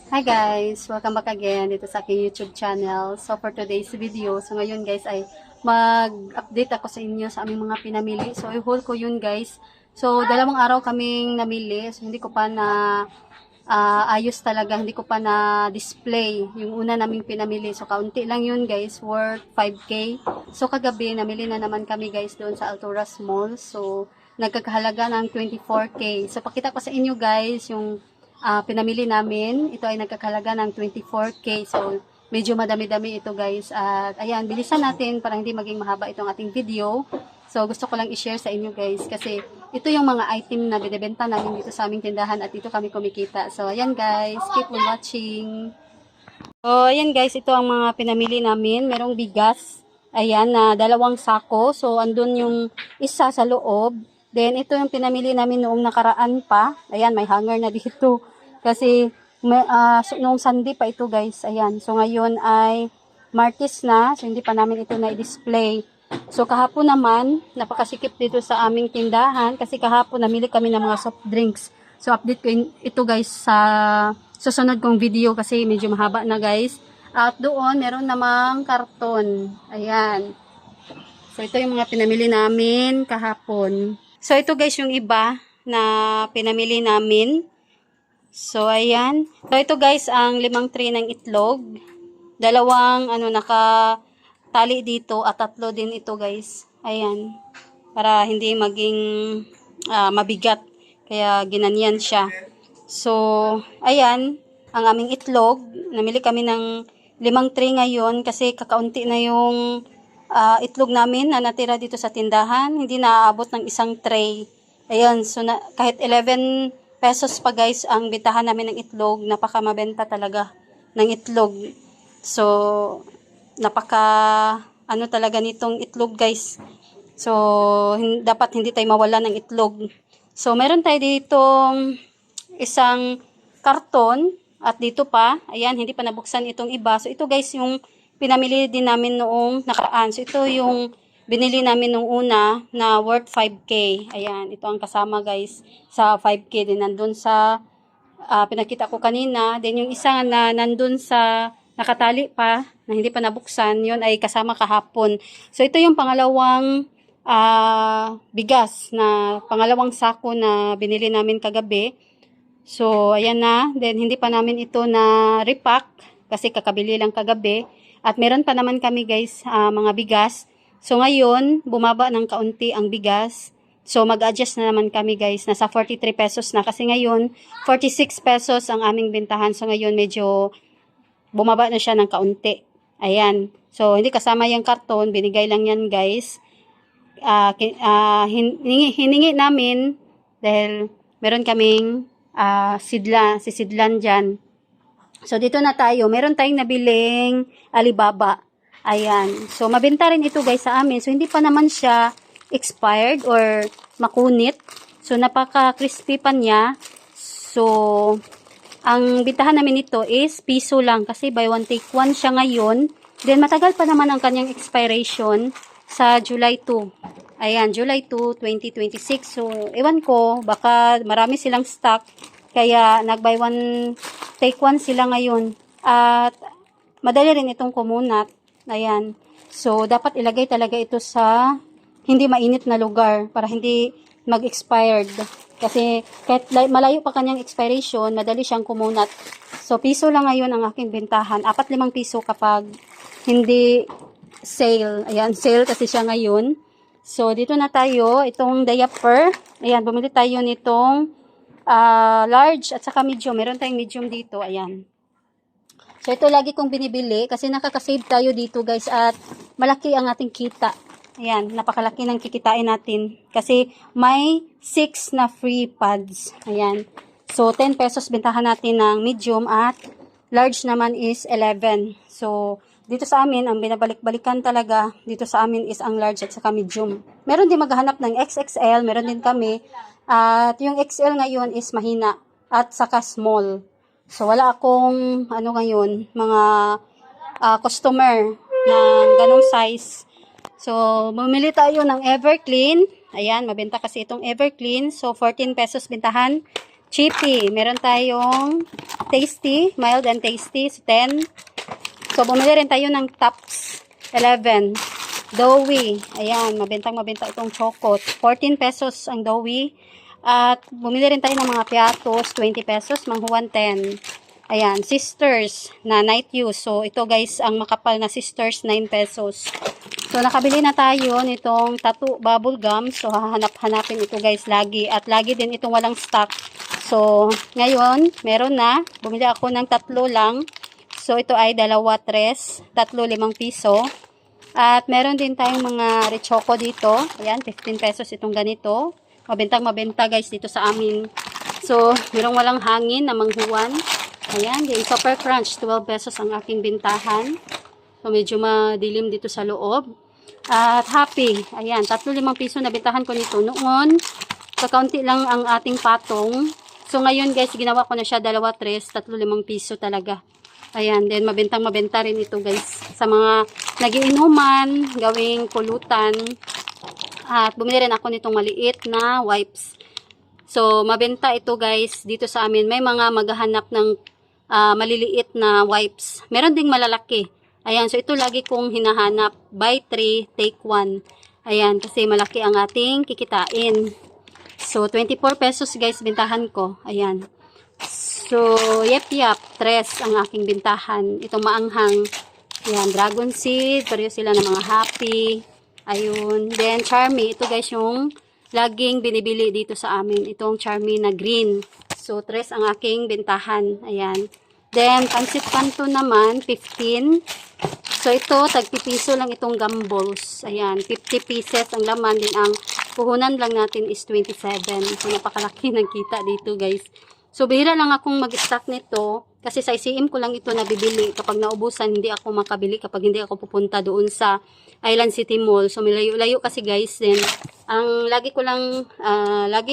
Hi guys! Welcome back again dito sa aking YouTube channel. So for today's video, so ngayon guys ay mag-update ako sa inyo sa aming mga pinamili. So i-haul ko yun guys. So dalawang araw kaming namili. So hindi ko pa na ayos talaga. Hindi ko pa na display yung una naming pinamili. So kaunti lang yun guys, worth 5K. So kagabi namili na naman kami guys doon sa Alturas Mall. So nagkakahalaga ng 24K. So pakita ko sa inyo guys yung pinamili namin. Ito ay nagkakalaga ng 24K. So, medyo madami-dami ito guys. At ayan, bilisan natin para hindi maging mahaba itong ating video. So, gusto ko lang i-share sa inyo guys. Kasi ito yung mga item na binibenta namin dito sa aming tindahan at dito kami kumikita. So, ayan guys. Keep on watching. So, ayan guys. Ito ang mga pinamili namin. Merong bigas. Ayan, na dalawang sako. So, andun yung isa sa loob. Then, ito yung pinamili namin noong nakaraan pa. Ayan, may hanger na dito. Kasi, noong Sunday pa ito guys. Ayan. So, ngayon ay Martes na. So, hindi pa namin ito na-display. So, kahapon naman, napakasikip dito sa aming tindahan. Kasi kahapon, namili kami ng mga soft drinks. So, update ko ito guys sa susunod kong video. Kasi medyo mahaba na guys. At doon, meron namang karton. Ayan. So, ito yung mga pinamili namin kahapon. So, ito guys yung iba na pinamili namin. So, ayan. So, ito guys, ang 5 tray ng itlog. Dalawang, nakatali dito at 3 din ito guys. Ayan. Para hindi maging mabigat. Kaya, ginanyan siya. So, ayan. Ang aming itlog. Namili kami ng 5 tray ngayon kasi kakaunti na yung itlog namin na natira dito sa tindahan. Hindi naaabot ng isang tray. Ayan. So, kahit 11 pesos pa guys ang bentahan namin ng itlog. Napaka mabenta talaga ng itlog. So, talaga nitong itlog guys. So, dapat hindi tayo mawala ng itlog. So, meron tayo ditong isang karton at dito pa. Ayan, hindi pa nabuksan itong iba. So, ito guys yung pinamili din namin noong nakaraan. So, ito yung binili namin nung una na worth 5K. Ayan, ito ang kasama guys sa 5K din nandun sa pinakita ko kanina. Then yung isa na nandun sa nakatali pa na hindi pa nabuksan, yun ay kasama kahapon. So ito yung pangalawang bigas na pangalawang sako na binili namin kagabi. So ayan na. Then hindi pa namin ito na repack kasi kakabili lang kagabi. At meron pa naman kami guys mga bigas. So, ngayon, bumaba ng kaunti ang bigas. So, mag-adjust na naman kami guys. Nasa 43 pesos na. Kasi ngayon, 46 pesos ang aming bentahan. So, ngayon, medyo bumaba na siya ng kaunti. Ayan. So, hindi kasama yung karton. Binigay lang yan guys. Hiningi namin dahil meron kaming sisidlan dyan. So, dito na tayo. Meron tayong nabiling Alibaba. Ayan. So, mabenta rin ito guys sa amin. So, hindi pa naman siya expired or makunit. So, napaka-crispy pa niya. So, ang bintahan namin ito is piso lang. Kasi buy one take one siya ngayon. Then, matagal pa naman ang kanyang expiration sa July 2. Ayan, July 2, 2026. So, ewan ko, baka marami silang stock. Kaya, nag-buy one take one sila ngayon. At, madali rin itong kumunat. Ayan. So, dapat ilagay talaga ito sa hindi mainit na lugar para hindi mag-expired. Kasi, kahit malayo pa kanyang expiration, madali siyang kumunat. So, piso lang ngayon ang aking bentahan. 4-5 piso kapag hindi sale. Ayan, sale kasi siya ngayon. So, dito na tayo. Itong diaper. Ayan, bumili tayo nitong large at saka medium. Meron tayong medium dito. Ayan. So, ito lagi kong binibili kasi nakakasave tayo dito guys at malaki ang ating kita. Ayan, napakalaki ng kikitain natin. Kasi may 6 na free pads. Ayan. So, 10 pesos bentahan natin ng medium at large naman is 11. So, dito sa amin, ang binabalik-balikan talaga dito sa amin is ang large at saka medium. Meron din maghahanap ng XXL, meron din kami. At yung XL ngayon is mahina at saka small. So, wala akong, ngayon, mga customer ng ganong size. So, bumili tayo ng Everclean. Ayan, mabenta kasi itong Everclean. So, 14 pesos bintahan. Chippy. Meron tayong tasty, mild and tasty, so 10. So, bumili rin tayo ng tops, 11. Doughy, ayan, mabenta itong chocot. 14 pesos ang doughy. At bumili rin tayo ng mga piatos, 20 pesos, manghuwan 10. Ayan, sisters na night use. So, ito guys, ang makapal na sisters, 9 pesos. So, nakabili na tayo nitong tattoo bubble gum. So, hahanap-hanapin ito guys lagi. At lagi din itong walang stock. So, ngayon, meron na. Bumili ako ng 3 lang. So, ito ay 2, 3, 3, 5 piso. At meron din tayong mga rechoko dito. Ayan, 15 pesos itong ganito. Mabenta guys dito sa amin. So, merong walang hangin na manghuwan. Ayan, yung Super Crunch, 12 pesos ang aking bintahan. So, medyo madilim dito sa loob. At Happy, ayan, 3, 5 piso na bintahan ko nito. Noon, kakaunti lang ang ating patong. So, ngayon guys, ginawa ko na siya 2, 3, 3, 5 piso talaga. Ayan, then mabenta rin ito guys. Sa mga nagiinuman, gawing pulutan. At bumili rin ako nitong maliit na wipes. So, mabenta ito guys dito sa amin. May mga maghahanap ng maliliit na wipes. Meron ding malalaki. Ayan, so ito lagi kong hinahanap. Buy 3, take 1. Ayan, kasi malaki ang ating kikitain. So, 24 pesos guys, bintahan ko. Ayan. So, yep, 3 ang aking bintahan. Itong maanghang. Ayan, dragon seed. Pareho sila ng mga happy. Ayun. Then, Charmy. Ito guys yung laging binibili dito sa amin. Itong Charmy na green. So, 3 ang aking bintahan. Ayan. Then, pansit kanto naman, 15. So, ito, tagpipiso lang itong gumballs. Ayan, 50 pieces ang laman. Din ang puhunan lang natin is 27. So, napakalaki ng kita dito, guys. So, bihira lang akong mag-stock nito. Kasi sa ICM ko lang ito nabibili. Kapag naubusan, hindi ako makabili. Kapag hindi ako pupunta doon sa Island City Mall. So, milayo-layo kasi, guys. Then, ang lagi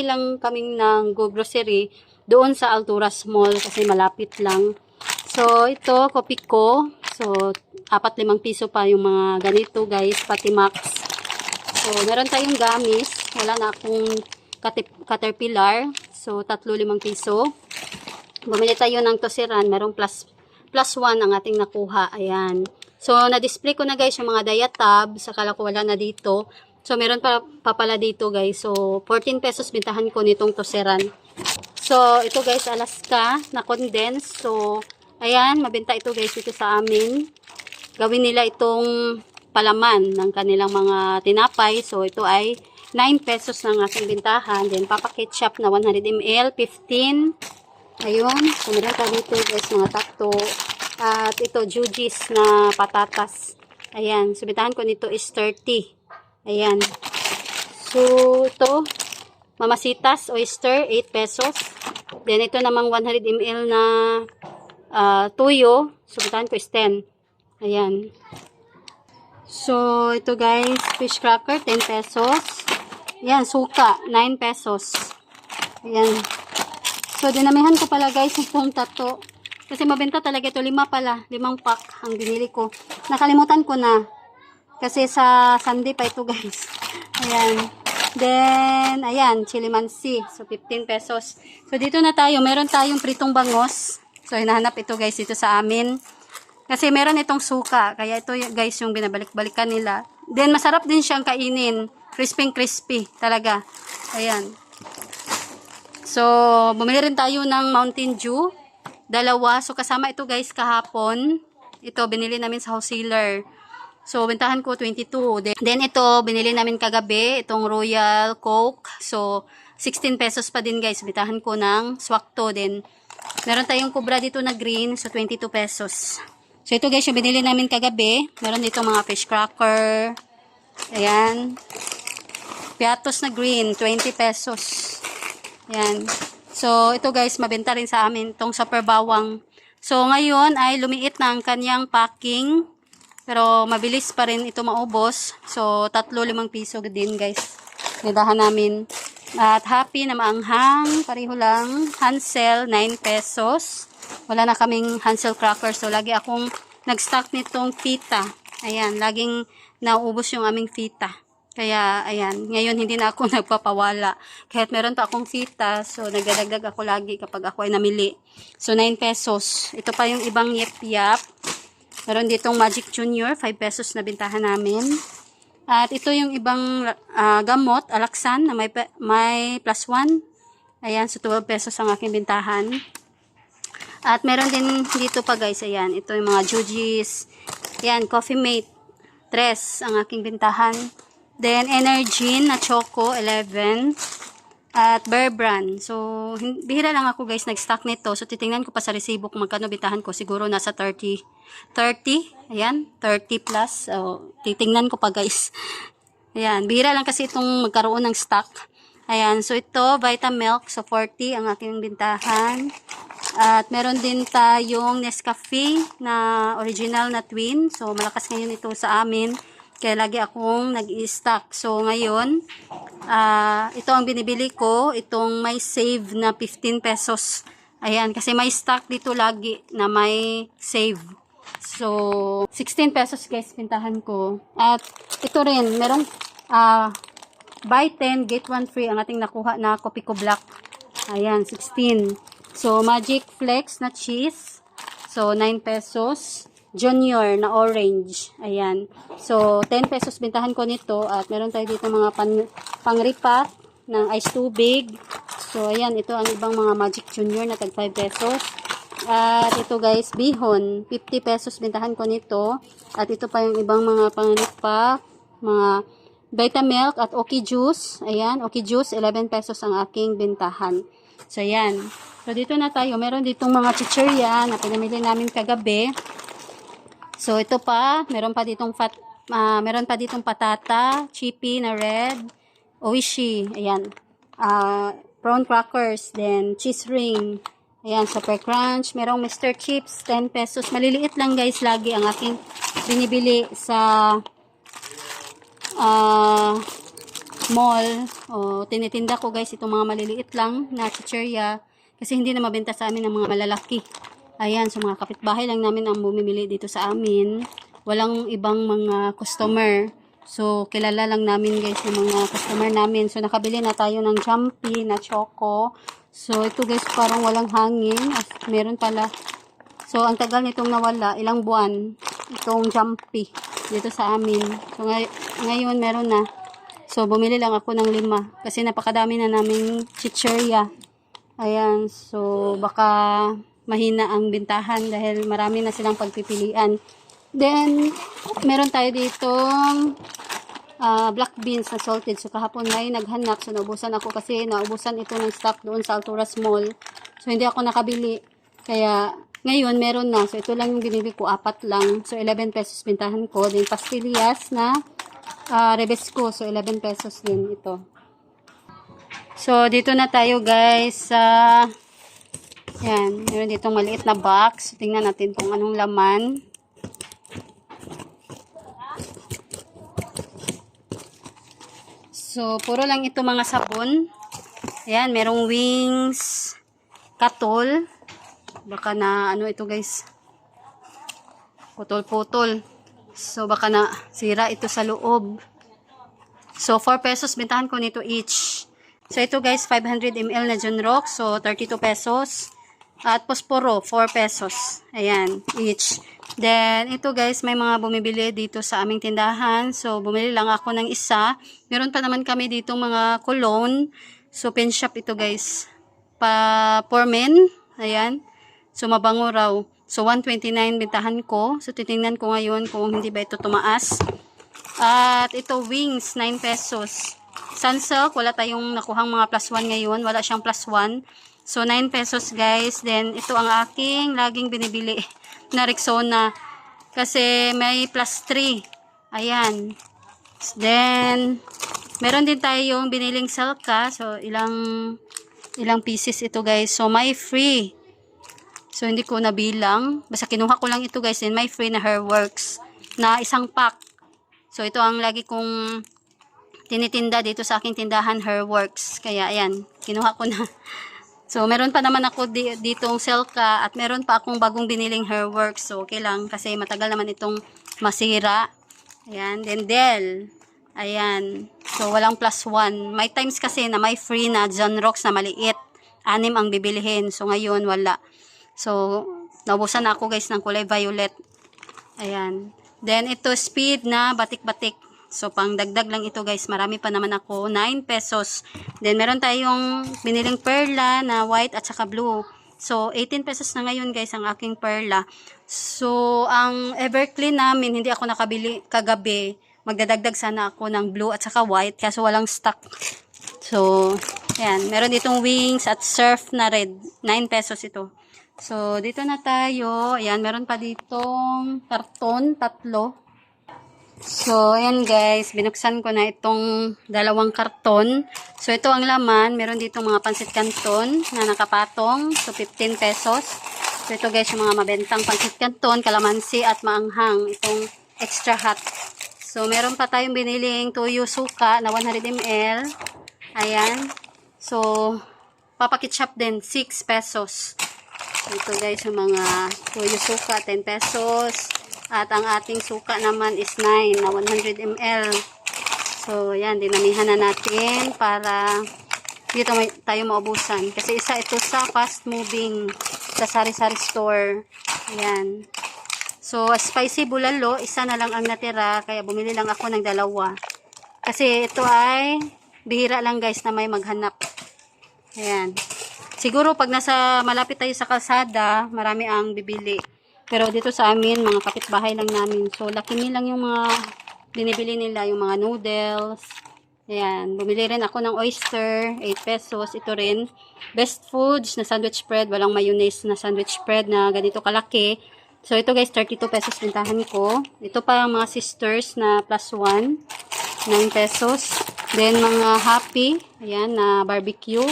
lang kaming nang go grocery doon sa Alturas Mall. Kasi malapit lang. So, ito, kopi ko. So, 4-5 piso pa yung mga ganito, guys. Pati Max. So, meron tayong gamis. Wala na akong Caterpillar. So, 3-5 piso. Bumili tayo ng tosiran. Merong plus 1 ang ating nakuha. Ayan. So, na-display ko na, guys, yung mga diatab. Sakala ko wala na dito. So, meron pa pala dito, guys. So, 14 pesos bintahan ko nitong tosiran. So, ito, guys, Alaska na condense. So, ayan, mabenta ito guys dito sa amin. Gawin nila itong palaman ng kanilang mga tinapay. So, ito ay 9 pesos ng aking bintahan. Then, Papa Ketchup na 100 ml, 15. Ayun. So, meron ka dito guys, mga takto. At ito, Jujis na patatas. Ayan. So, bintahan ko nito is 30. Ayan. So, ito, Mamasitas oyster, 8 pesos. Then, ito namang 100 ml na tuyo. So, bintahan ko is 10. Ayan. So, ito guys, fish cracker, 10 pesos. Ayan, suka, 9 pesos. Ayan. So, dinamihan ko pala guys itong tato. Kasi mabenta talaga ito, 5 pala. 5 pack ang binili ko. Nakalimutan ko na. Kasi sa Sunday pa ito guys. Ayan. Then, ayan, chili mansi. So, 15 pesos. So, dito na tayo. Meron tayong pritong bangos. So, hinahanap ito guys dito sa amin. Kasi meron itong suka. Kaya ito guys yung binabalik-balikan nila. Then, masarap din siyang kainin. Crispy talaga. Ayan. So, bumili rin tayo ng Mountain Dew. 2. So, kasama ito guys kahapon. Ito, binili namin sa wholesaler. So, bentahan ko 22. Then, ito, binili namin kagabi. Itong Royal Coke. So, 16 pesos pa din guys. Bentahan ko ng Swakto. Then, meron tayong kubra dito na green. So, 22 pesos. So, ito guys, yung binili namin kagabi. Meron dito mga fish cracker. Ayan. Piatos na green. 20 pesos. Ayan. So, ito guys, mabenta rin sa amin. Itong super bawang. So, ngayon ay lumiit na ang kanyang packing. Pero, mabilis pa rin ito maubos. So, 3-5 piso din guys. Nidahan namin. At happy na maanghang. Pareho lang. Hansel, 9 pesos. Wala na kaming Hansel cracker. So, lagi akong nag-stock nitong fita. Ayan, laging nauubos yung aming fita. Kaya, ayan, ngayon hindi na ako nagpapawala. Kahit meron pa akong fita, so nagdadagdag ako lagi kapag ako ay namili. So, 9 pesos. Ito pa yung ibang yep-yap. Meron ditong Magic Junior, 5 pesos na bintahan namin. At ito yung ibang gamot, Alaxan, na may plus 1. Ayan, so 12 pesos ang aking bintahan. At meron din dito pa guys, ayan, ito yung mga Jujis. Ayan, Coffee Mate, 3 ang aking bintahan. Then, Energin na Choco, 11. At Bear Brand. So, bihira lang ako guys nag-stock nito. So, titingnan ko pa sa resibo kung magkano bintahan ko. Siguro nasa 30. 30. Ayan, 30 plus. So, titingnan ko pa guys. Ayan, bihira lang kasi itong magkaroon ng stock. Ayan, so ito, Vitamilk. So, 40 ang aking bintahan. At meron din tayong Nescafe na original na twin. So, malakas ngayon ito sa amin. Kaya lagi akong nag-i-stock. So, ngayon, ito ang binibili ko. Itong may save na 15 pesos. Ayan, kasi may stock dito lagi na may save. So, 16 pesos guys, pintahan ko. At ito rin, merong buy 10, get 1 free ang ating nakuha na Copico Black. Ayan, 16. So, Magic Flex na cheese. So, 9 pesos. Junior na orange. Ayan. So, 10 pesos bintahan ko nito. At meron tayo dito mga pang-repack ng ice tubig. So, ayan. Ito ang ibang mga Magic Junior na tag 5 pesos. At ito guys, bihon. 50 pesos bintahan ko nito. At ito pa yung ibang mga pang-repack. Mga Vitamilk at Oki Juice. Ayan. Oki Juice, 11 pesos ang aking bintahan. So, ayan. So, dito na tayo. Meron ditong mga chichirya na pinamili namin kagabi. So, ito pa, meron pa ditong patata, chippy na red, oishi, ayan, prawn crackers, then cheese ring, ayan, super crunch, merong Mr. Chips, 10 pesos, maliliit lang guys, lagi ang aking binibili sa mall, o tinitinda ko guys, itong mga maliliit lang na chichirya, kasi hindi na mabenta sa amin ng mga malalaki. Ayan, so mga kapitbahay lang namin ang bumibili dito sa amin. Walang ibang mga customer. So, kilala lang namin guys yung mga customer namin. So, nakabili na tayo ng Jumpy na choco. So, ito guys parang walang hangin. Meron pala. So, ang tagal nitong nawala. Ilang buwan. Itong Jumpy dito sa amin. So, ngayon meron na. So, bumili lang ako ng 5. Kasi napakadami na naming chichirya. Ayan, so baka mahina ang bintahan dahil marami na silang pagpipilian. Then, meron tayo ditong black beans na salted. So, kahapon ay naghanap. So, naubusan ako kasi naubusan ito ng stock doon sa Alturas Mall. So, hindi ako nakabili. Kaya, ngayon, meron na. So, ito lang yung binibili ko. 4 lang. So, 11 pesos bintahan ko. Then, pastillas na Rebesco. So, 11 pesos din ito. So, dito na tayo guys sa yan, meron ditong maliit na box. Tingnan natin kung anong laman. So, puro lang ito mga sabon. Ayan, merong wings, katol. Baka na, ano ito guys, putol-putol. So, baka na sira ito sa loob. So, 4 pesos bintahan ko nito each. So, ito guys, 500 ml na Junrock. So, 32 pesos. At Posporo, 4 pesos. Ayan, each. Then, ito guys, may mga bumibili dito sa aming tindahan. So, bumili lang ako ng isa. Meron pa naman kami dito mga cologne. So, pen shop ito guys. For men. Ayan. So, mabango raw. So, 129 bintahan ko. So, titingnan ko ngayon kung hindi ba ito tumaas. At ito, wings, 9 pesos. Sunsilk, wala tayong nakuhang mga plus 1 ngayon. Wala siyang plus 1. So, 9 pesos guys. Then, ito ang aking laging binibili na Rexona. Kasi may plus 3. Ayan. Then, meron din tayong biniling Selka. So, ilang pieces ito guys. So, may free. So, hindi ko nabilang. Basta kinuha ko lang ito guys. Then, may free na Hairworks na isang pack. So, ito ang lagi kong tinitinda dito sa aking tindahan, Hairworks. Kaya, ayan. Kinuha ko na. So, meron pa naman ako ditong Selka at meron pa akong bagong biniling Hairworks. So, okay lang kasi matagal naman itong masira. Ayan. Then, Dell. Ayan. So, walang plus 1. May times kasi na may free na John Rocks na maliit. 6 ang bibilihin. So, ngayon, wala. So, naubusan na ako guys ng kulay violet. Ayan. Then, ito speed na batik-batik. So, pang dagdag lang ito guys. Marami pa naman ako. 9 pesos. Then, meron tayong biniling perla na white at saka blue. So, 18 pesos na ngayon guys ang aking perla. So, ang Everclean namin, hindi ako nakabili kagabi. Magdadagdag sana ako ng blue at saka white. Kaso walang stock. So, ayan. Meron ditong wings at surf na red. 9 pesos ito. So, dito na tayo. Ayan, meron pa ditong karton, 3. So, ayan guys, binuksan ko na itong 2 karton. So, ito ang laman. Meron dito mga pansit canton na nakapatong. So, 15 pesos. So, ito guys, yung mga mabentang pansit canton, kalamansi at maanghang. Itong extra hot. So, meron pa tayong biniling tuyo suka na 100 ml. Ayan. So, papakitshop din, 6 pesos. Ito guys, yung mga tuyo suka, 10 pesos. At ang ating suka naman is 9 na 100 ml. So, yan, dinamihan na natin para dito tayo maubusan. Kasi isa ito sa fast moving sa sari-sari store. Ayan. So, spicy bulalo, isa na lang ang natira. Kaya bumili lang ako ng 2. Kasi ito ay bihira lang guys na may maghanap. Ayan. Siguro pag nasa malapit tayo sa kalsada, marami ang bibili. Pero dito sa amin, mga kapitbahay lang namin. So, laki lang yung mga binibili nila, yung mga noodles. Ayan. Bumili rin ako ng oyster, 8 pesos. Ito rin. Best Foods na sandwich bread. Walang mayonnaise na sandwich bread na ganito kalaki. So, ito guys, 32 pesos bintahan ko. Ito pa ang mga sisters na plus 1. 9 pesos. Then, mga happy. Ayan, na barbecue.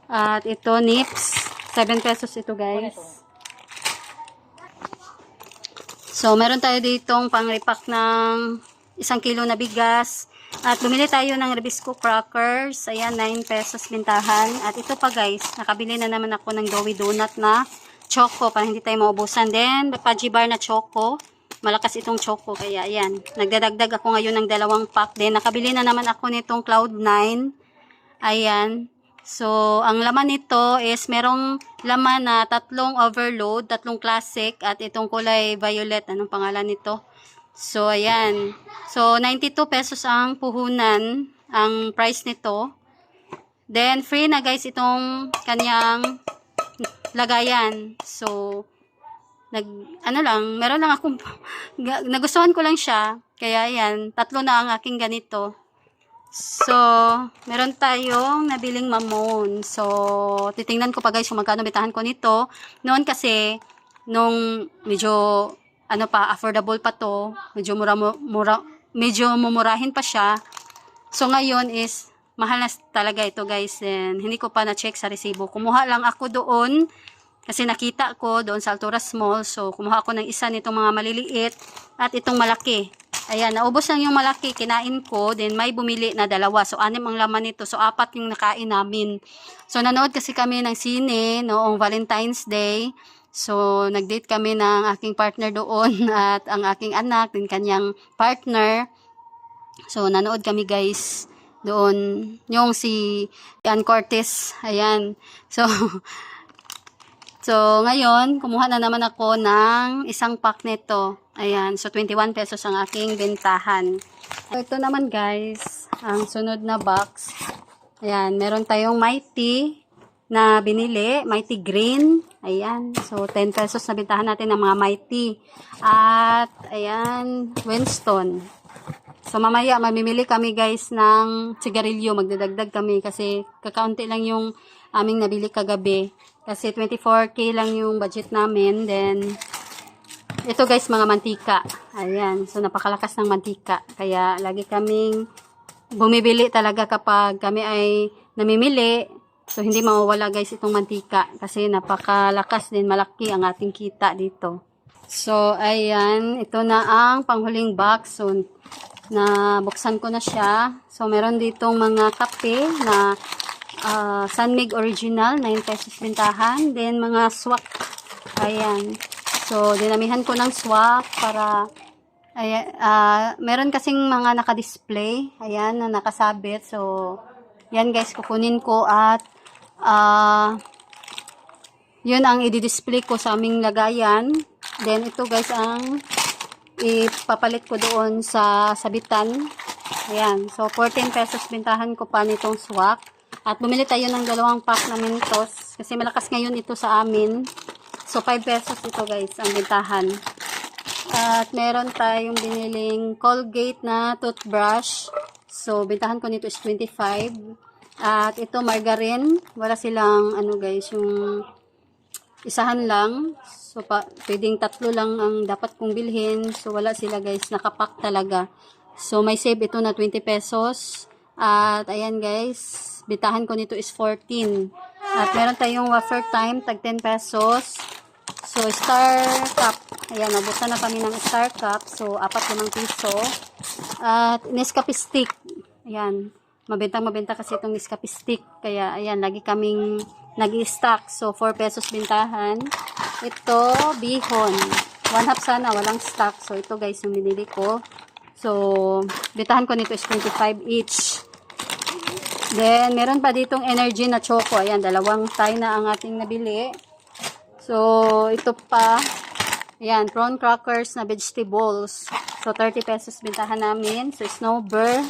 At ito, nips. 7 pesos ito guys. So, meron tayo ditong pang-repack ng 1 kilo na bigas. At bumili tayo ng Ribisco crackers. Ayan, 9 pesos bintahan. At ito pa guys, nakabili na naman ako ng Doughy Donut na choco para hindi tayo maubusan. Then, Fudgy Bar na choco. Malakas itong choco. Kaya, ayan. Nagdadagdag ako ngayon ng 2 pack. Then, nakabili na naman ako nitong Cloud9. Ayan. So, ang laman nito is merong laman na 3 overload, 3 classic, at itong kulay violet. Anong pangalan nito? So, ayan. So, 92 pesos ang puhunan, ang price nito. Then, free na guys itong kanyang lagayan. So, meron lang akong, nagustuhan ko lang siya. Kaya, ayan, 3 na ang aking ganito. So, meron tayong nabiling mamon. So, titingnan ko pa guys kung magkano bitahan ko nito. Noon kasi, nung medyo, affordable pa to. Medyo medyo mumurahin pa siya. So, ngayon is, mahal na talaga ito guys. And, hindi ko pa na-check sa resibo. Kumuha lang ako doon. Kasi nakita ko doon sa Alturas Mall. So, kumuha ako ng isa nitong mga maliliit. At itong malaki. Ayan, naubos lang yung malaki, kinain ko, then may bumili na 2. So, 6 ang laman nito. So, 4 yung nakain namin. So, nanood kasi kami ng sine noong Valentine's Day. So, nag-date kami ng aking partner doon at ang aking anak, din kanyang partner. So, nanood kami guys doon. Yung si Ann Cortez. Ayan. So, ngayon, kumuha na naman ako ng 1 pack nito. Ayan, so 21 pesos ang aking bentahan. So, ito naman guys, ang sunod na box. Ayan, meron tayong Mighty na binili, Mighty Green. Ayan, so 10 pesos na bentahan natin ng mga Mighty. At, ayan, Winston. So, mamaya, mamimili kami guys ng sigarilyo. Magdadagdag kami kasi kakaunti lang yung aming nabili kagabi. Kasi 24K lang yung budget namin. Then, ito guys, mga mantika. Ayan. So, napakalakas ng mantika. Kaya, lagi kaming bumibili talaga kapag kami ay namimili. So, hindi mawawala guys itong mantika. Kasi, napakalakas din. Malaki ang ating kita dito. So, ayan. Ito na ang panghuling box. So, nabuksan ko na siya. So, meron ditong mga kape na Sunmig Original. 9 pesos bintahan. Then, mga swak. Ayan. So, dinamihan ko ng swak para Ayan, meron kasing mga naka-display, ayan, na nakasabit. So, yan guys, kukunin ko at yun ang i-display ko sa aming lagayan. Then, ito guys ang ipapalit ko doon sa sabitan. Ayan, so 14 pesos bintahan ko pa nitong swak. At bumili tayo ng 2 pack na Mentos kasi malakas ngayon ito sa amin. So, 5 pesos ito guys ang bintahan. At meron tayong biniling Colgate na toothbrush. So, bintahan ko nito is 25. At ito margarine. Wala silang ano guys, yung isahan lang. So, pwedeng 3 lang ang dapat kong bilhin. So, wala sila guys. Nakapack talaga. So, may save ito na 20 pesos. At, ayan guys. Bintahan ko nito is 14. At meron tayong wafer time. Tag 10 pesos. So, Star Cup. Ayan, nabutan na kami ng Star Cup. So, 4-5 piso. At Nescafe Stick. Ayan. Mabenta kasi itong Nescafe Stick. Kaya, ayan, lagi kaming nag-i-stock. So, 4 pesos bintahan. Ito, bihon. 1/2 sana, walang stock. So, ito guys, yung binili ko. So, bintahan ko nito is 25 each. Then, meron pa ditong energy na choco. Ayan, 2 tie na ang ating nabili. So, ito pa. Ayan, prawn crackers na vegetables. So, 30 pesos bintahan namin. So, Snowbird.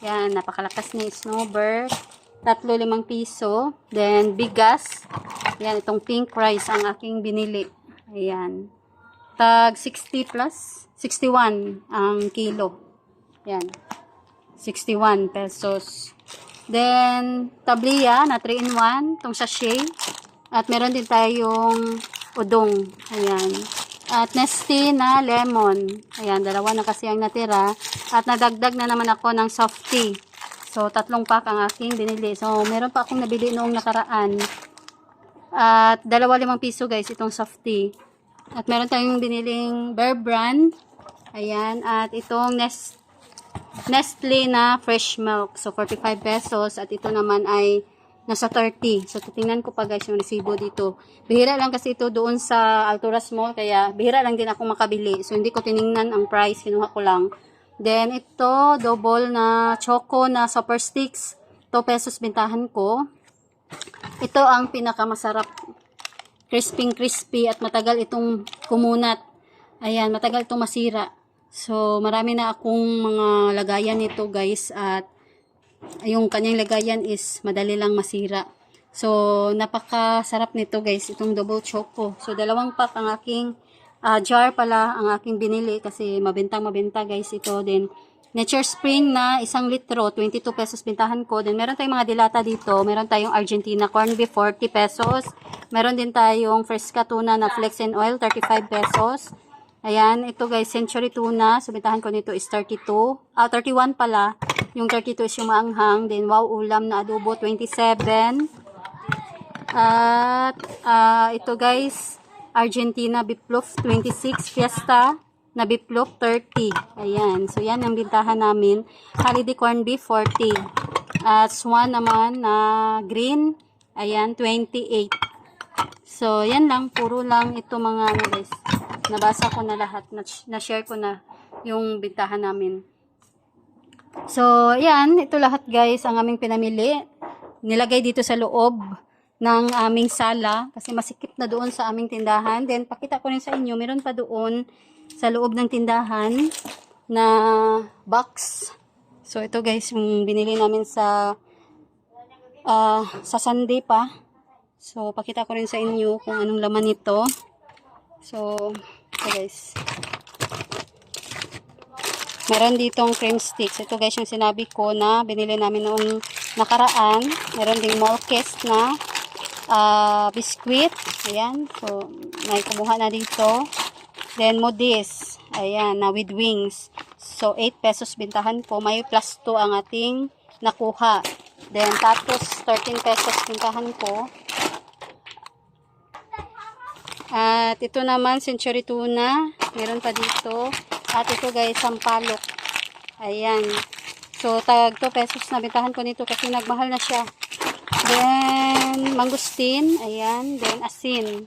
Ayan, napakalakas ni Snowbird. 3-5 piso. Then, bigas. Ayan, itong pink rice ang aking binili. Ayan. Tag 60 plus. 61 ang kilo. Ayan. 61 pesos. Then, tabliya na 3-in-1. Itong sachet. At meron din tayong udong. Ayan. At Nestea na lemon. Ayan, 2 na kasi ang natira. At nadagdag na naman ako ng soft tea. So, 3 pack ang aking binili. So, meron pa akong nabili noong nakaraan. At 2-5 piso guys, itong soft tea. At meron tayong biniling Bear Brand. Ayan. At itong Nestle na fresh milk. So, 45 pesos. At ito naman ay nasa 30. So, titingnan ko pa guys yung resibo dito. Bihira lang kasi ito doon sa Alturas Mall. Kaya, bihira lang din ako makabili. So, hindi ko tiningnan ang price. Kinuha ko lang. Then, ito, double na choco na super sticks. 2 pesos bintahan ko. Ito ang pinakamasarap. Crispy at matagal itong kumunat. Ayan, matagal itong masira. So, marami na akong mga lagayan nito guys. At yung kanyang lagayan is madali lang masira. So, napakasarap nito guys, itong double choco. So, 2 pack ang aking jar pala ang aking binili kasi mabenta guys ito. Then, Nature Spring na 1 litro, 22 pesos bintahan ko. Then, meron tayong mga dilata dito. Meron tayong Argentina corn beef, 40 pesos. Meron din tayong Fresca tuna na flex and oil, 35 pesos. Ayan, ito guys, Century tuna. So, bintahan ko nito is 32. 31 pala. Yung 32 is yung maanghang. Then, wow, ulam na adobo, 27. At, ito guys, Argentina beef loaf, 26. Fiesta na beef loaf, 30. Ayan. So, yan ang bintahan namin. Holiday corn beef, 40. At, swan naman na green. Ayan, 28. So, yan lang. Puro lang ito mga ano guys. Nabasa ko na lahat. Na-share ko na yung bintahan namin. So, yan. Ito lahat guys ang aming pinamili. Nilagay dito sa loob ng aming sala. Kasi masikip na doon sa aming tindahan. Then, pakita ko rin sa inyo. Meron pa doon sa loob ng tindahan na box. So, ito guys yung binili namin sa Sunday pa. So, pakita ko rin sa inyo kung anong laman nito. So, ito guys. Meron ditong cream sticks. Ito guys yung sinabi ko na binili namin noong nakaraan. Meron ding Molkes na biscuit. Ayan. So, may kumuha na dito. Then, Modis. Ayan, na with wings. So, 8 pesos bintahan ko. May plus 2 ang ating nakuha. Then, tapos 13 pesos bintahan ko. At ito naman, Century tuna. Meron pa dito. At ito guys, sampalok. Ayan. So, tag 2 pesos na bintahan ko nito kasi nagmahal na siya. Then, mangustin. Ayan. Then, asin.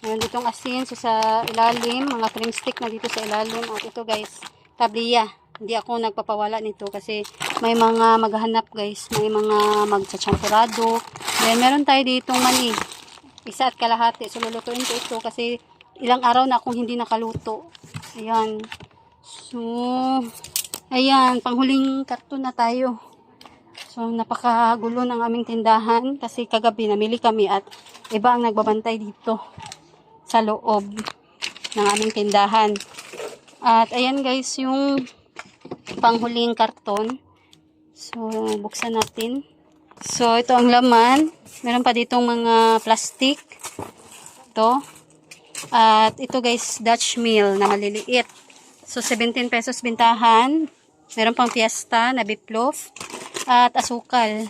Meron ditong asin. So, sa ilalim, mga cream stick na dito sa ilalim. At ito guys, tabliya. Hindi ako nagpapawala nito kasi may mga maghahanap guys, may mga magsachampurado. Then meron tayo ditong mani, isa at kalahati. So lulutuin ko ito kasi ilang araw na akong hindi nakaluto. Ayan. So, ayan, panghuling karton na tayo. So napakagulo ng aming tindahan kasi kagabi namili kami at iba ang nagbabantay dito sa loob ng aming tindahan. At ayan guys, yung panghuling karton. So, buksan natin. So, ito ang laman. Meron pa ditong mga plastic. Ito. At ito guys, Dutch meal na maliliit. So, 17 pesos bintahan. Meron pang fiesta na beef loaf. At asukal.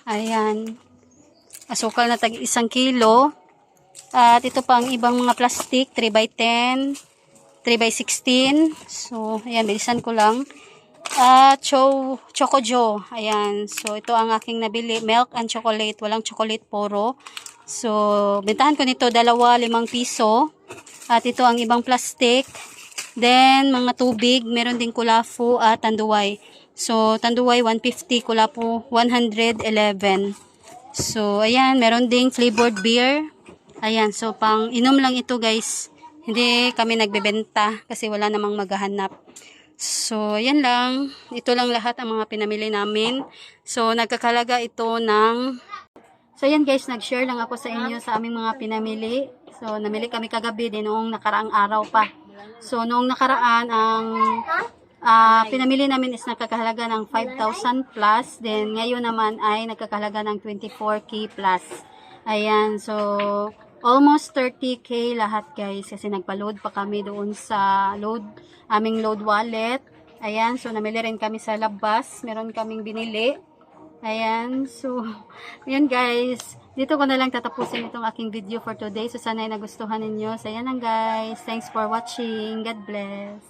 Ayan. Asukal na tag 1 kilo. At ito pang ibang mga plastic. 3x10. 3x16. So, ayan, bilisan ko lang. Chocojo. Ayan. So, ito ang aking nabili. Milk and chocolate. Walang chocolate puro. So, bentahan ko nito 5 piso. At ito ang ibang plastic. Then, mga tubig. Meron din kulafu at tanduay. So, tanduay 150. Kulafu 111. So, ayan. Meron ding flavored beer. Ayan. So, pang inom lang ito guys. Hindi kami nagbebenta kasi wala namang maghahanap. So, yan lang. Ito lang lahat ang mga pinamili namin. So, nagkakalaga ito ng... So, yan guys, nag-share lang ako sa inyo sa aming mga pinamili. So, namili kami kagabi din noong nakaraang araw pa. So, noong nakaraan, ang pinamili namin is nagkakahalaga ng 5,000 plus. Then, ngayon naman ay nagkakahalaga ng 24K plus. Ayan, so... almost 30K lahat guys kasi nagpa-load pa kami doon sa aming load wallet. Ayan, so namili rin kami sa labas. Meron kaming binili. Ayan, so ayan guys. Dito ko na lang tatapusin itong aking video for today. So sana ay nagustuhan ninyo. So ayan lang guys. Thanks for watching. God bless.